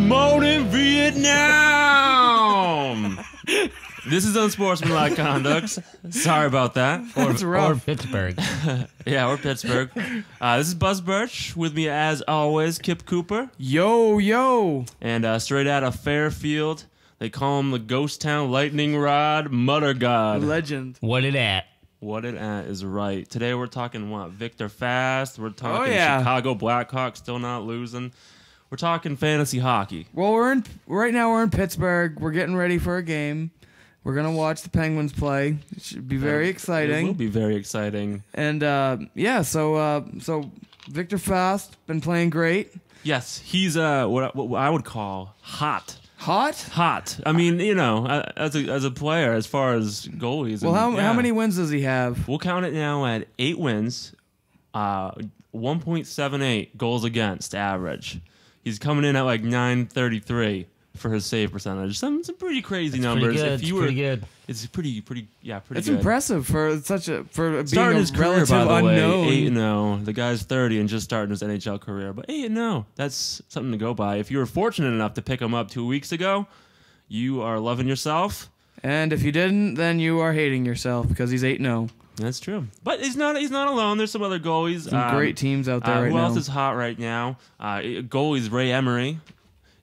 remote in Vietnam. This is Unsportsmanlike conduct. Sorry about that. Or Pittsburgh. Yeah, or Pittsburgh. This is Buzz Birch. With me, as always, Kip Cooper. Yo, yo. And straight out of Fairfield, they call him the Ghost Town Lightning Rod Mutter God. Legend. What it at? What it at is right. Today we're talking what? Victor Fast. We're talking yeah. Chicago Blackhawks still not losing. We're talking fantasy hockey. Well, right now we're in Pittsburgh. We're getting ready for a game. We're gonna watch the Penguins play. It should be very exciting. It will be very exciting. And so Victor Fast been playing great. Yes, he's what I would call hot. Hot? I mean, you know, as a player, as far as goalies. Well, how many wins does he have? We'll count it now at 8 wins, 1.78 goals against average. He's coming in at like .933 for his save percentage. Some pretty crazy numbers. Pretty good. It's pretty good. It's impressive for being starting his career, relative by the unknown. Way, 8-0. The guy's 30 and just starting his NHL career, but 8-0. That's something to go by. If you were fortunate enough to pick him up 2 weeks ago, you are loving yourself. And if you didn't, then you are hating yourself because he's 8-0. That's true, but he's not alone. There's some other goalies. Some great teams out there right now. Who else is hot right now? Goalie's Ray Emery.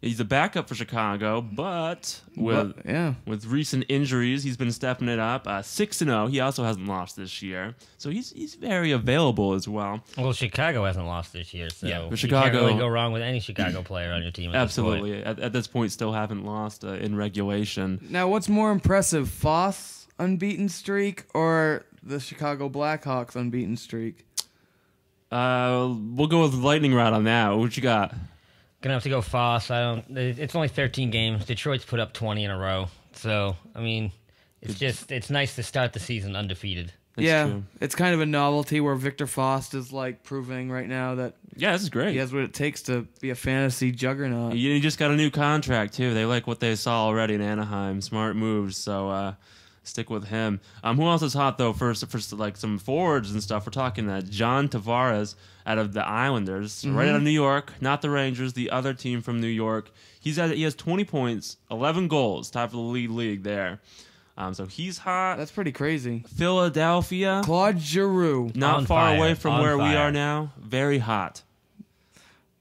He's a backup for Chicago, but with recent injuries, he's been stepping it up. 6-0. He also hasn't lost this year, so he's very available as well. Well, Chicago hasn't lost this year, so yeah, you Chicago, can't really go wrong with any Chicago player on your team. Absolutely, at this point, still haven't lost in regulation. Now, what's more impressive, Foss' unbeaten streak or the Chicago Blackhawks' unbeaten streak? We'll go with lightning rod on that. What you got? Gonna have to go Foss. It's only 13 games. Detroit's put up 20 in a row. So I mean, it's nice to start the season undefeated. That's true. It's kind of a novelty where Victor Fast is like proving right now that this is great. He has what it takes to be a fantasy juggernaut. He just got a new contract too. They like what they saw already in Anaheim. Smart moves. So stick with him. Who else is hot though? First, like some forwards and stuff. We're talking John Tavares out of the Islanders, right out of New York, not the Rangers, the other team from New York. He has 20 points, 11 goals, top of the league there. So he's hot. That's pretty crazy. Philadelphia, Claude Giroux, not far away from where we are now. Very hot.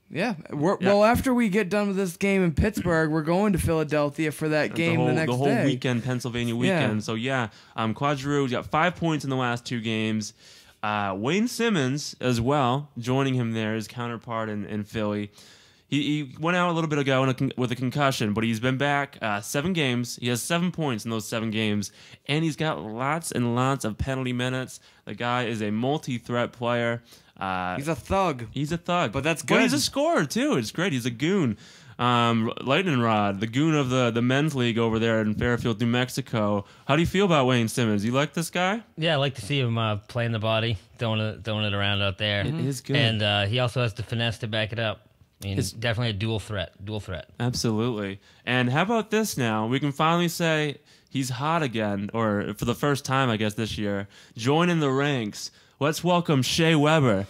Yeah. Well, after we get done with this game in Pittsburgh, we're going to Philadelphia for that game the next day. The whole weekend, Pennsylvania weekend. So, Claude Giroux got 5 points in the last 2 games. Wayne Simmons as well, joining him there, his counterpart in Philly. He went out a little bit ago with a concussion, but he's been back 7 games. He has 7 points in those 7 games, and he's got lots and lots of penalty minutes. The guy is a multi-threat player. He's a thug. But that's good. Well, he's a scorer, too. It's great. He's a goon. Lightning Rod, the goon of the men's league over there in Fairfield, New Mexico. How do you feel about Wayne Simmons? You like this guy? Yeah, I like to see him playing the body, throwing it around out there. It is good. And he also has the finesse to back it up. I mean, it's definitely a dual threat. Absolutely. And how about this now? We can finally say he's hot again, or for the first time, I guess, this year. Joining the ranks. Let's welcome Shea Weber.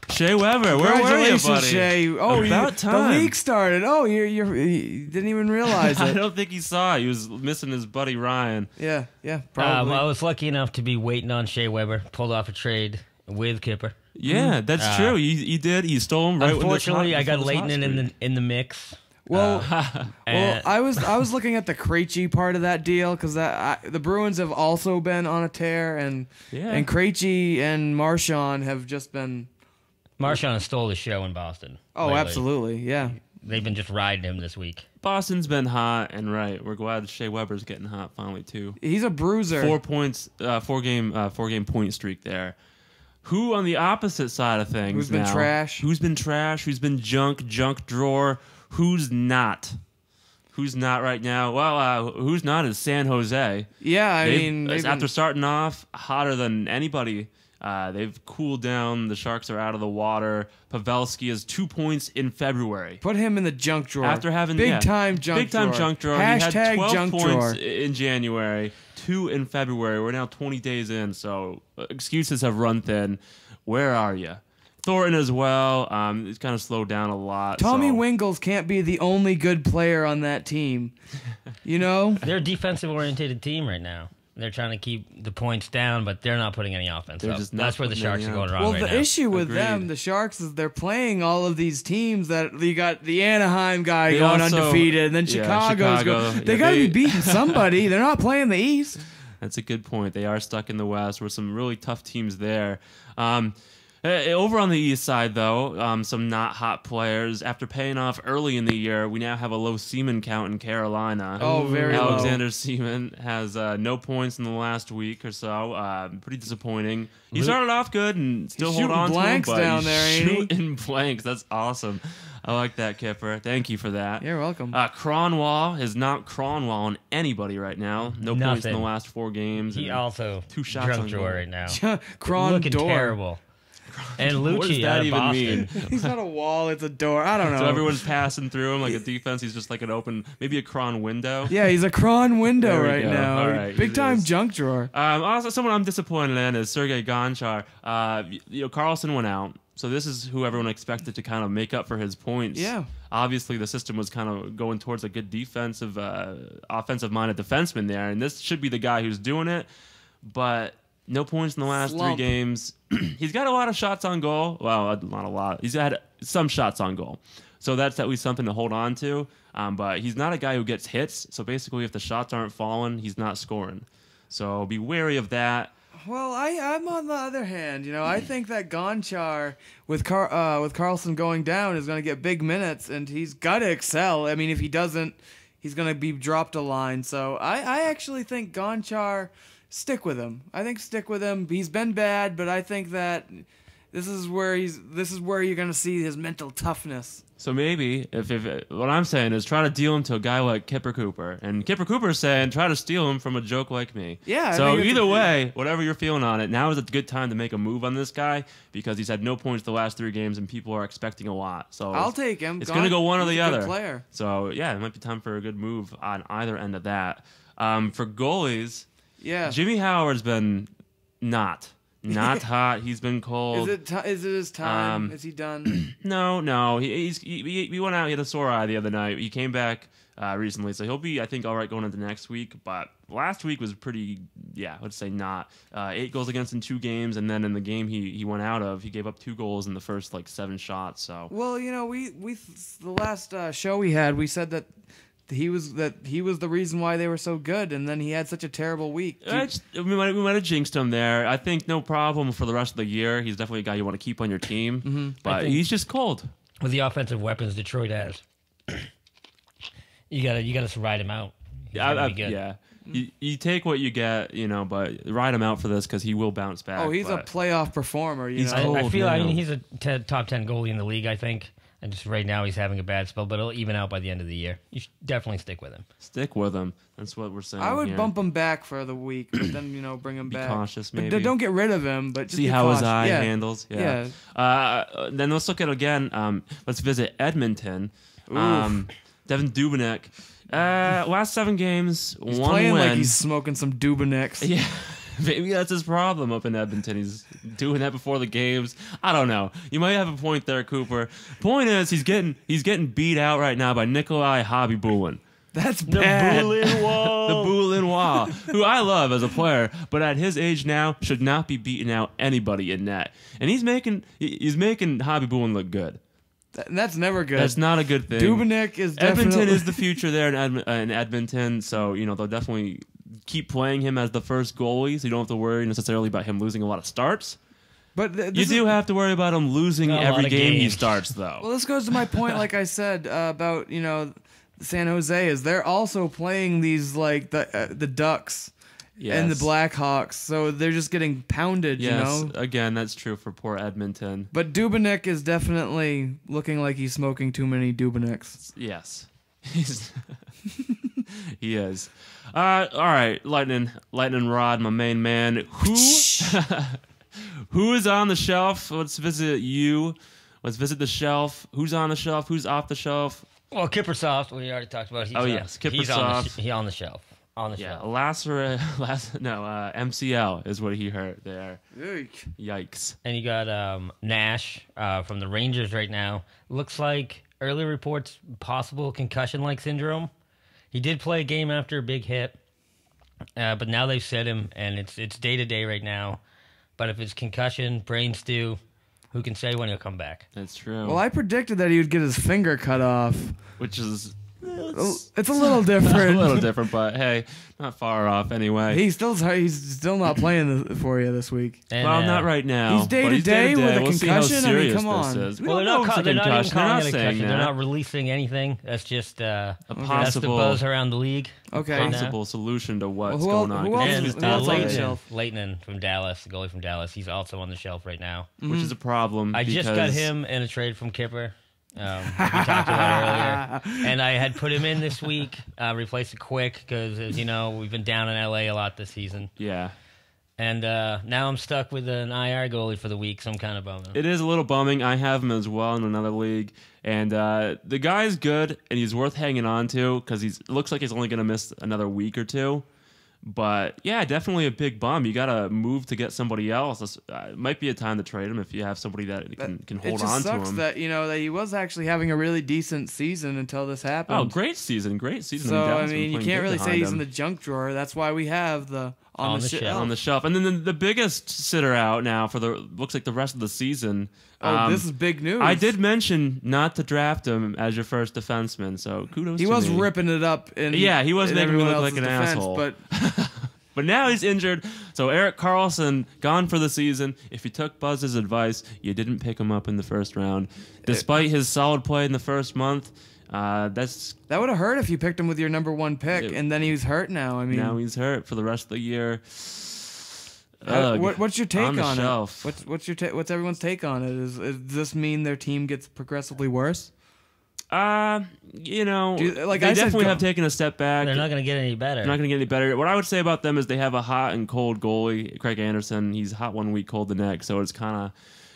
Shea Weber, where were you, buddy? Shea. Oh, about time. The league started. Oh, you didn't even realize it. I don't think he saw it. He was missing his buddy Ryan. Yeah, probably. I was lucky enough to be waiting on Shea Weber. Pulled off a trade with Kipper. Yeah, that's true. He did. He stole him right. Unfortunately, I got Leighton in the mix. Well, I was looking at the Krejci part of that deal because the Bruins have also been on a tear, and Krejci and Marchand have just been. Marchand stole the show in Boston. Oh, lately. Absolutely, yeah. They've been just riding him this week. Boston's been hot, and we're glad Shea Weber's getting hot finally too. He's a bruiser. 4 points, 4 game point streak there. Who on the opposite side of things? Who's been trash? Who's been trash? Who's been junk drawer? Who's not? Who's not right now? Well, who's not is San Jose. Yeah, after starting off hotter than anybody. They've cooled down. The Sharks are out of the water. Pavelski has 2 points in February. Put him in the junk drawer. After having big time junk drawer. Hashtag he had 12 junk points drawer. in January, 2 in February. We're now 20 days in, so excuses have run thin. Where are you? Thornton as well. He's kind of slowed down a lot. Tommy Wingles can't be the only good player on that team. You know? They're a defensive-oriented team right now. They're trying to keep the points down, but they're not putting any offense up. That's where the Sharks are going wrong right now. Well, the issue with them, the Sharks, is they're playing all of these teams that you got the Anaheim guy going undefeated, and then Chicago's going. They got to be beating somebody. They're not playing the East. That's a good point. They are stuck in the West. With some really tough teams there. Over on the East side, though, some not hot players. After paying off early in the year, we now have a low Seaman count in Carolina. Oh, very low. Alexander Seaman has no points in the last week or so. Pretty disappointing. He started off good and still hold on to him, but down there, ain't he? Shooting blanks. That's awesome. I like that, Kipper. Thank you for that. You're welcome. Cronwall is not Cronwall on anybody right now. No points in the last 4 games. He also 2 shots on goal right now. Looking terrible. And Lucci out of Boston. He's not a wall, it's a door. I don't know. So everyone's passing through him like a defense. He's just like an open, maybe a Cron window. Yeah, he's a Cron window right now. All right, big time junk drawer. Also, someone I'm disappointed in is Sergei Gonchar. Carlson went out. So this is who everyone expected to kind of make up for his points. Yeah. Obviously, the system was kind of going towards a good defensive, offensive-minded defenseman there, and this should be the guy who's doing it. But no points in the last 3 games. He's got a lot of shots on goal. Well, not a lot. He's had some shots on goal. So that's at least something to hold on to. But he's not a guy who gets hits. So basically, if the shots aren't falling, he's not scoring. So be wary of that. Well, I'm on the other hand. You know, I think that Gonchar with Carlson going down is going to get big minutes, and he's got to excel. I mean, if he doesn't, he's going to be dropped a line. So I actually think Gonchar, stick with him. I think stick with him. He's been bad, but I think that this is where you're going to see his mental toughness. So maybe if what I'm saying is try to deal him to a guy like Kipper Cooper, and Kipper Cooper's saying try to steal him from a joke like me. Yeah. So either way, whatever you're feeling on it, now is a good time to make a move on this guy because he's had no points the last 3 games, and people are expecting a lot. So I'll take him. It's going to go one or the other. Player. So yeah, it might be time for a good move on either end of that. For goalies, Jimmy Howard's been not hot. He's been cold. Is it his time? Is he done? No. He went out. He had a sore eye the other night. He came back recently, so he'll be, I think, all right going into next week. But last week was pretty, let's say not. 8 goals against in 2 games, and then in the game he went out of, he gave up 2 goals in the first 7 shots. So well, you know, we the last show we had, we said that he was the reason why they were so good, and then he had such a terrible week. We might have jinxed him there. I think no problem for the rest of the year. He's definitely a guy you want to keep on your team, but he's just cold. With the offensive weapons Detroit has, you gotta ride him out. Yeah. You take what you get, but ride him out for this because he will bounce back. Oh, he's a playoff performer. He's cold. I mean, he's a top 10 goalie in the league, I think. And just right now he's having a bad spell, but it'll even out by the end of the year. You should definitely stick with him. Stick with him. That's what we're saying. I would bump him back for the week, but then bring him back. Be cautious, maybe. But don't get rid of him, but just see how his eye handles. Yeah. Then let's look at again. Let's visit Edmonton. Devin Dubnyk. Last 7 games, he's 1 playing win. Like he's smoking some Dubnyks. Yeah. Maybe that's his problem up in Edmonton. He's doing that before the games. I don't know. You might have a point there, Cooper. Point is, he's getting beat out right now by Nikolai Hobby-Bulin. That's bad. The Boulinois, who I love as a player, but at his age now should not be beating out anybody in net. And he's making Hobby-Bulin look good. That's never good. That's not a good thing. Dubnyk is definitely... Edmonton is the future there in Edmonton, so they'll definitely keep playing him as the first goalie, so you don't have to worry necessarily about him losing a lot of starts. But you do have to worry about him losing every game he starts, though. Well, this goes to my point, like I said, about San Jose, is they're also playing these the Ducks and the Blackhawks, so they're just getting pounded. Yes, again, that's true for poor Edmonton. But Dubnyk is definitely looking like he's smoking too many Dubnyks. Yes, he is. All right, Lightning Rod, my main man. Who is on the shelf? Let's visit you. Let's visit the shelf. Who's on the shelf? Who's off the shelf? Well, Kippersoft, we already talked about. Kippersoft. He's on the shelf. On the Yeah, shelf. MCL is what he hurt there. Eek. Yikes. And you got Nash from the Rangers right now. Looks like early reports possible concussion-like syndrome. He did play a game after a big hit, but now they've set him, and it's day-to-day right now. But if it's concussion, brain stew, who can say when he'll come back? That's true. Well, I predicted that he would get his finger cut off. Which is... It's a little different. A little different, but hey, not far off anyway. He's still not playing for you this week. And, well, not right now. He's day to day with a We'll see how concussion. I mean, serious come on. this is. We Well, don't they're know if it's a not even concussion. They're calling not it a saying concussion. They're that. not releasing anything. That's just A that's the possible- buzz around the league. Okay. right now. Possible solution to what's Well, going on. who else Because And is- he's who else on the dead, shelf? Leighton from Dallas, the goalie from Dallas, he's also on the shelf right now. which is a problem. I just got because- him in a trade from Kipper. We talked about earlier, and I had put him in this week, replaced it quick because, as you know, we've been down in LA a lot this season, Yeah. and now I'm stuck with an IR goalie for the week, so I'm kind of bummed. It is a little bumming. I have him as well in another league, and the guy's good, and he's worth hanging on to because he looks like he's only going to miss another week or two. But yeah, definitely a big bum. You got to move to get somebody else. It might be a time to trade him if you have somebody that can hold on to him. It just sucks that that he was actually having a really decent season until this happened. Oh, great season. So I mean, you can't really say he's in the junk drawer. That's why we have the on the shelf. on the shelf. And then the biggest sitter out now for the looks like the rest of the season. This is big news. I did mention not to draft him as your first defenseman, so kudos He to was me. ripping it up. He was in making me everyone look like else's an defense, asshole. But But now he's injured, so Erik Karlsson gone for the season. If you took Buzz's advice, you didn't pick him up in the first round. Despite his solid play in the first month, that would have hurt if you picked him with your number one pick, and then he's hurt now. I mean, now he's hurt for the rest of the year. what's your take on the on shelf. it? What's everyone's take on it? Does this mean their team gets progressively worse? They I said, definitely have taken a step back. They're not going to get any better. They're not going to get any better. What I would say about them is they have a hot and cold goalie, Craig Anderson. He's hot one week, cold the next. So it's kind of,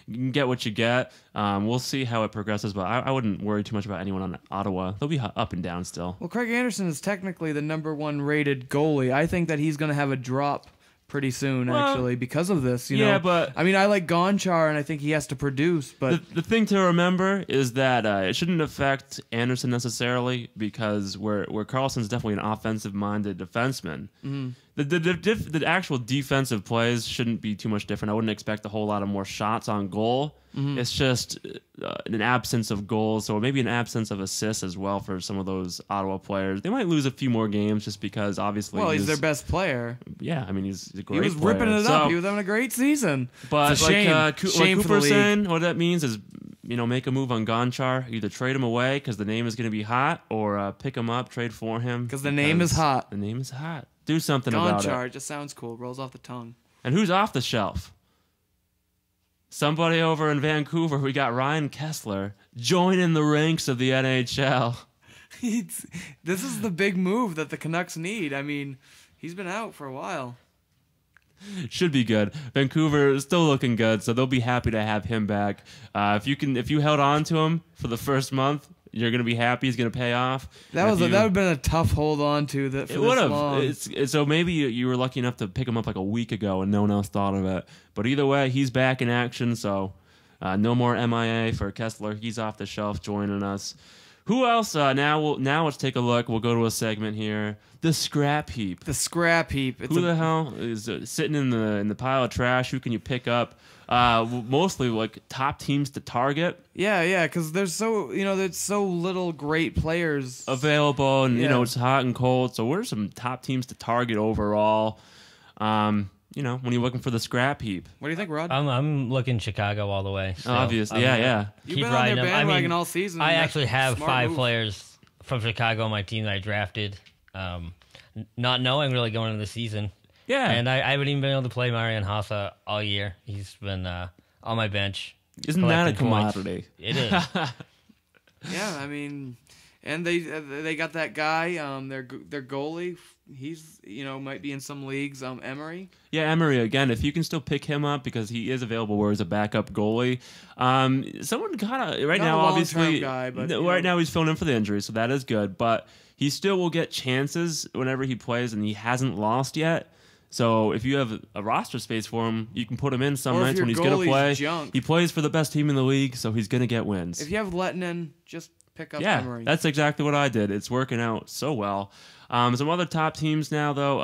you can get what you get. We'll see how it progresses, but I wouldn't worry too much about anyone on Ottawa. They'll be up and down still. Well, Craig Anderson is technically the number one rated goalie. I think that he's going to have a drop pretty soon, actually, because of this. You know? But I mean, I like Gonchar, and I think he has to produce. But the thing to remember is that it shouldn't affect Anderson necessarily because where Karlsson's definitely an offensive-minded defenseman. Mm-hmm. The actual defensive plays shouldn't be too much different. I wouldn't expect a whole lot of more shots on goal. Mm-hmm. It's just an absence of goals, or maybe an absence of assists as well for some of those Ottawa players. They might lose a few more games just because obviously. Well, he's their best player. Yeah, I mean he's a great. He was player. ripping it up. He was having a great season. But it's a shame. like Shame for the Cooper's league. saying, what that means is make a move on Gonchar. Either trade him away because the name is going to be hot, or pick him up, trade for him because the name is hot. The name is hot. Do something about it. Gonchar just sounds cool. Rolls off the tongue. And who's off the shelf? Somebody over in Vancouver. We got Ryan Kessler joining the ranks of the NHL. This is the big move that the Canucks need. I mean, he's been out for a while. Should be good. Vancouver is still looking good, so they'll be happy to have him back. If you held on to him for the first month, you're gonna be happy. He's gonna pay off. That would have been a tough hold on to. That it would have. So maybe you were lucky enough to pick him up like a week ago, and no one else thought of it. But either way, he's back in action. So no more MIA for Kessler. He's off the shelf, joining us. Who else? Now let's take a look. We'll go to a segment here. The scrap heap. The scrap heap. Who the hell is sitting in the pile of trash? Who can you pick up? Mostly like top teams to target. Yeah, because there's so little great players available, and it's hot and cold. So what are some top teams to target overall? When you're looking for the scrap heap. What do you think, Rod? I'm looking Chicago all the way. So obviously, yeah. You've been on their bandwagon all season. I actually have 5 players from Chicago on my team that I drafted, not knowing really going into the season. Yeah. And I haven't even been able to play Marian Hossa all year. He's been on my bench. Isn't that a commodity? It is. Yeah, I mean, and they got that guy, their goalie he's might be in some leagues. Emery. Yeah, Emery again. If you can still pick him up because he is available, where he's a backup goalie. Someone kind of right Not now, a obviously, long-term guy, but, right now he's filling in for the injury, so that is good. But he still will get chances whenever he plays, and he hasn't lost yet. So if you have a roster space for him, you can put him in some nights when he's going to play. Junk. He plays for the best team in the league, so he's going to get wins. If you have Lettinen, just pick up Yeah, Emery. that's exactly what I did. It's working out so well. Some other top teams now, though.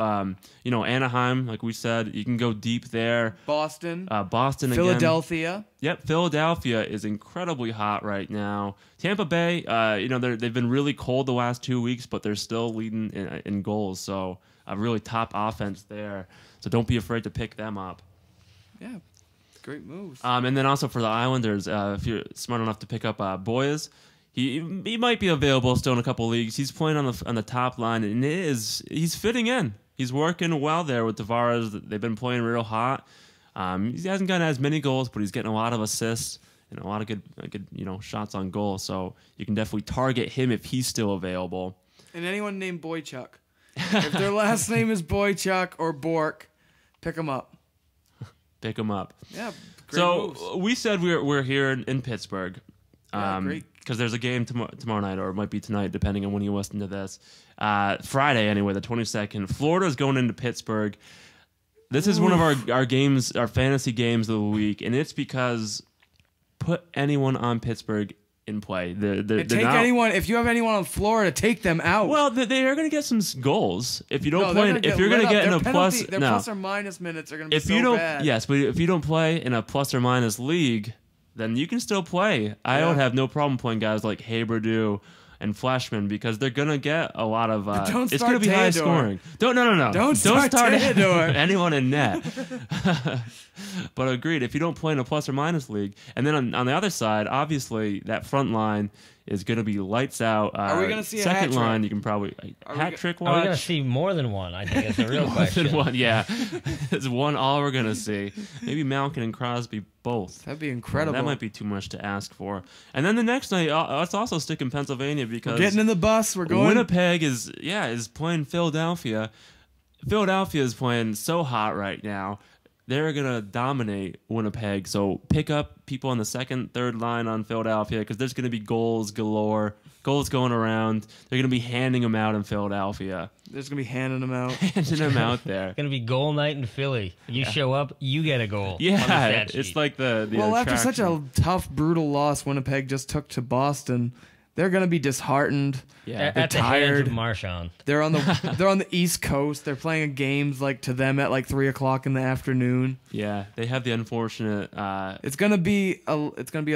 Anaheim, like we said, you can go deep there. Boston. Boston again. Philadelphia. Yep, Philadelphia is incredibly hot right now. Tampa Bay, they've been really cold the last 2 weeks, but they're still leading in goals. So a really top offense there. So don't be afraid to pick them up. Yeah, great moves. And then also for the Islanders, if you're smart enough to pick up Boyes, he might be available still in a couple leagues. He's playing on the top line, and he's fitting in. He's working well there with Tavares. They've been playing real hot. He hasn't gotten as many goals, but he's getting a lot of assists and a lot of good shots on goal. So you can definitely target him if he's still available. And anyone named Boychuk. If their last name is Boychuk or Bork, pick them up. Pick him up. Yeah, great moves. We said we're here in Pittsburgh. Great. Because there's a game tomorrow night, or it might be tonight, depending on when you listen to this. Friday, anyway, the 22nd. Florida's going into Pittsburgh. This is one of our games, our fantasy games of the week, and it's because put anyone on Pittsburgh in play. Anyone. If you have anyone on Florida, take them out. Well, they are going to get some goals. If you don't play, if you're going to get in a plus, their plus or minus minutes are going to be bad. Yes, but if you don't play in a plus or minus league, then you can still play. I would have no problem playing guys like Haberdew and Fleshman because they're gonna get a lot of. It's gonna be high scoring. No. Don't start anyone in net. But agreed. If you don't play in a plus or minus league, and then on the other side, obviously that front line is gonna be lights out. Are we gonna see a second hat line? trick? You can probably hat trick watch. Are we gonna see more than one? I think it's a real question. More than one, yeah. It's one all we're gonna see. Maybe Malkin and Crosby both. That'd be incredible. That might be too much to ask for. And then the next night, let's also stick in Pennsylvania because we're getting in the bus. We're going. Winnipeg is playing Philadelphia. Philadelphia is playing so hot right now. They're gonna dominate Winnipeg. So pick up people on the second, third line on Philadelphia because there's gonna be goals galore. Goals going around. They're gonna be handing them out in Philadelphia. There's gonna be handing them out. Handing them out there. It's gonna be goal night in Philly. You show up, you get a goal. Yeah, it's like the well, attraction. after such a tough, brutal loss Winnipeg just took to Boston, they're gonna be disheartened. Yeah, they're tired. The Marchand. They're on the East Coast. They're playing games like to them at like 3:00 in the afternoon. Yeah, they have the unfortunate. It's gonna be a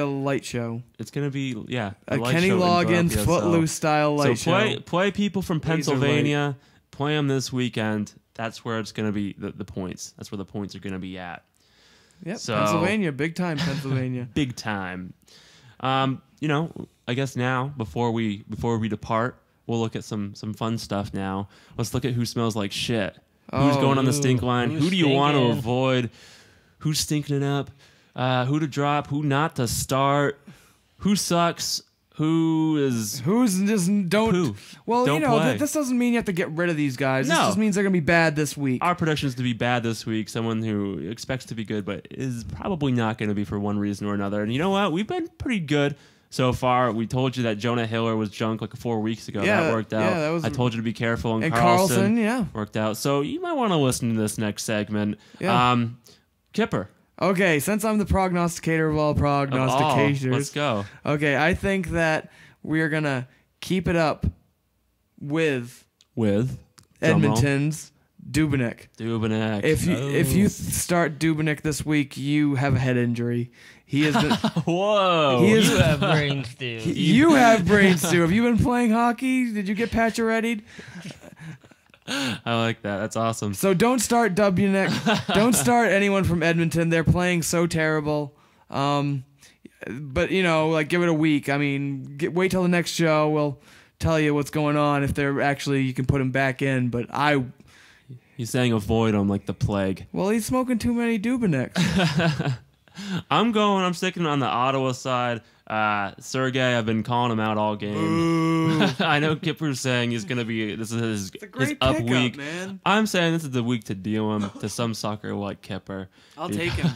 light show. It's gonna be a Kenny Loggins Footloose style light show. So play people from Pennsylvania. Play them this weekend. That's where it's gonna be the points. That's where the points are gonna be at. Yep, so, Pennsylvania, big time Pennsylvania. Big time. I guess now before we depart, we'll look at some fun stuff now. Let's look at who smells like shit. Who's going on the stink line? Who do you want to avoid? Who's stinking it up? Who to drop? Who not to start? Who sucks? Who's just don't. Who? Well, don't play. This doesn't mean you have to get rid of these guys. No. This just means they're gonna be bad this week. Our prediction is to be bad this week. Someone who expects to be good, but is probably not going to be for one reason or another. And you know what? We've been pretty good so far. We told you that Jonah Hiller was junk like 4 weeks ago. Yeah, that worked out. Yeah, I told you to be careful. And Carlson, worked out. So you might want to listen to this next segment. Yeah. Kipper. Okay, since I'm the prognosticator of all prognosticators, let's go. Okay, I think that we are gonna keep it up with Edmonton's Dubnyk. If you start Dubnyk this week, you have a head injury. He is. Whoa! You have brain stew. You have brain stew. Have you been playing hockey? Did you get paciorettied? I like that. That's awesome. So don't start Dubnyk. Don't start anyone from Edmonton. They're playing so terrible. But give it a week. I mean, wait till the next show. We'll tell you what's going on. If they're actually, you can put him back in. But he's saying avoid him like the plague. Well, he's smoking too many Dubnyks. I'm sticking on the Ottawa side. Sergey, I've been calling him out all game. I know Kipper's saying this is his up pickup, week. Man. I'm saying this is the week to deal him to some sucker like Kipper. I'll take him.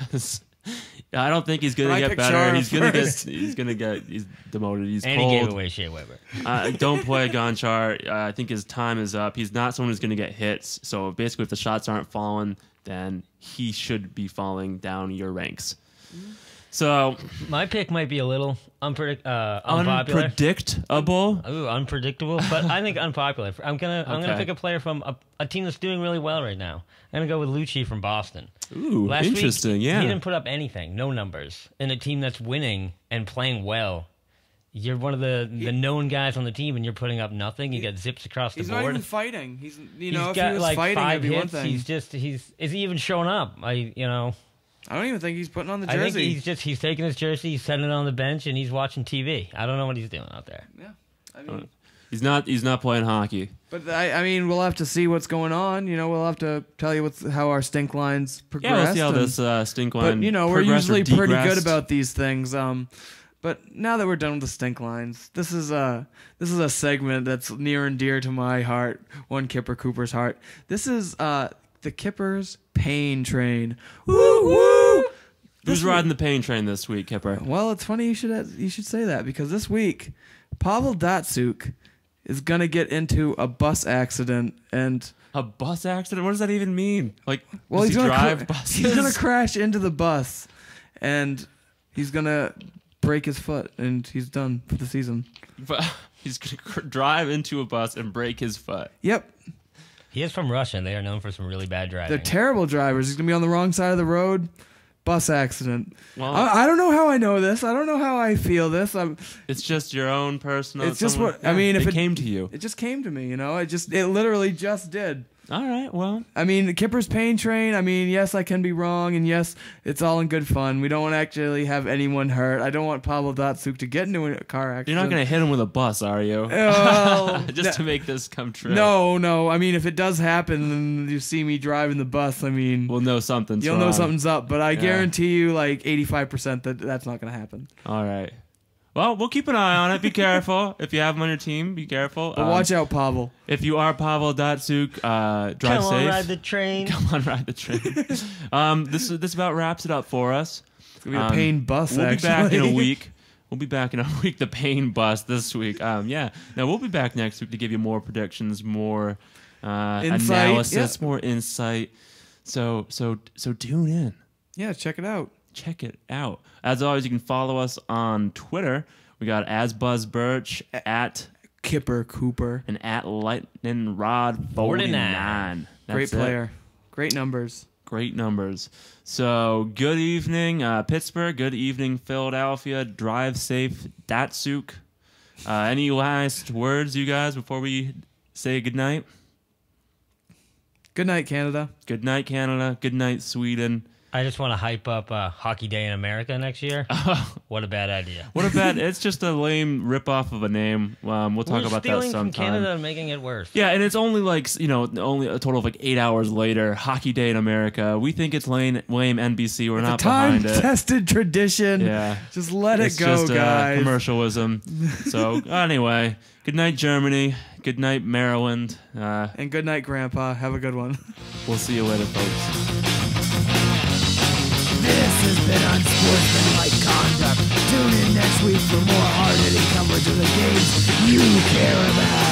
I don't think he's gonna get better. He's demoted. He's and cold. he gave away Shea Weber. Don't play Gonchar. I think his time is up. He's not someone who's gonna get hits. So basically, if the shots aren't falling, then he should be falling down your ranks. So my pick might be a little unpopular. Unpredictable. Ooh, unpredictable, but I think unpopular. I'm gonna pick a player from a team that's doing really well right now. I'm gonna go with Lucci from Boston. Ooh, Last interesting. Week, yeah, he didn't put up anything, no numbers, in a team that's winning and playing well. You're one of the known guys on the team, and you're putting up nothing. You get zips across the board. He's not even fighting. He's if got he was like fighting, 5 it'd be hits. one thing. Is he even showing up? I don't even think he's putting on the jersey. I think he's taking his jersey, he's setting it on the bench, and he's watching TV. I don't know what he's doing out there. Yeah, I mean, he's not playing hockey. But I mean, we'll have to see what's going on. We'll have to tell you how our stink lines progress. Yeah, we'll see how this stink line. But we're usually pretty good about these things. But now that we're done with the stink lines, this is a segment that's near and dear to my heart, one Kipper Cooper's heart. This is the Kipper's Pain Train. Woo woo! Who's riding the pain train this week, Kipper? Well, it's funny you should say that, because this week Pavel Datsyuk is gonna get into a bus accident. And a bus accident? What does that even mean? Like, well, he's gonna crash into the bus, and he's gonna break his foot, and he's done for the season. But he's gonna drive into a bus and break his foot. Yep. He is from Russia, and they are known for some really bad driving. They're terrible drivers. He's gonna be on the wrong side of the road. Bus accident. Well, I don't know how I know this. I don't know how I feel this. It's just your own personal. It's just what I mean. If it came to you, it just came to me. It literally just did. All right, well. I mean, the Kipper's Pain Train, I mean, yes, I can be wrong, and yes, it's all in good fun. We don't want to actually have anyone hurt. I don't want Pavel Datsyuk to get into a car accident. You're not going to hit him with a bus, are you? Well, just to make this come true. No. I mean, if it does happen and you see me driving the bus, I mean... We'll know something's You'll wrong. know something's up, but I guarantee you, like, 85% that's not going to happen. All right. Well, we'll keep an eye on it. Be careful. If you have him on your team, be careful. But watch out, Pavel. If you are Pavel Datsyuk, drive safe. Come on, ride the train. Come on, ride the train. This about wraps it up for us. It's going to be a pain bus, We'll actually. be back in a week. The pain bus this week. Yeah. Now, we'll be back next week to give you more predictions, more analysis, more insight. So tune in. Yeah, check it out. Check it out. As always, you can follow us on Twitter. We got @BuzzBirch, at Kipper Cooper, and at Lightning Rod 49. Great player. Great numbers. Great numbers. So good evening, Pittsburgh. Good evening, Philadelphia. Drive safe, Datsyuk. Any last words, you guys, before we say goodnight? Good night, Canada. Good night, Canada. Good night, Sweden. I just want to hype up Hockey Day in America next year. What a bad idea. It's just a lame ripoff of a name. We'll talk about that sometime. Stealing from Canada and making it worse. Yeah, and it's only only a total of 8 hours later. Hockey Day in America. We think it's lame NBC. We're not behind it. Time-tested tradition. Yeah. Just let it go, just, guys. Commercialism. So anyway, good night, Germany. Good night, Maryland. And good night, Grandpa. Have a good one. We'll see you later, folks. This has been Unsportsmanlike Conduct. Tune in next week for more hard-hitting coverage of the games you care about.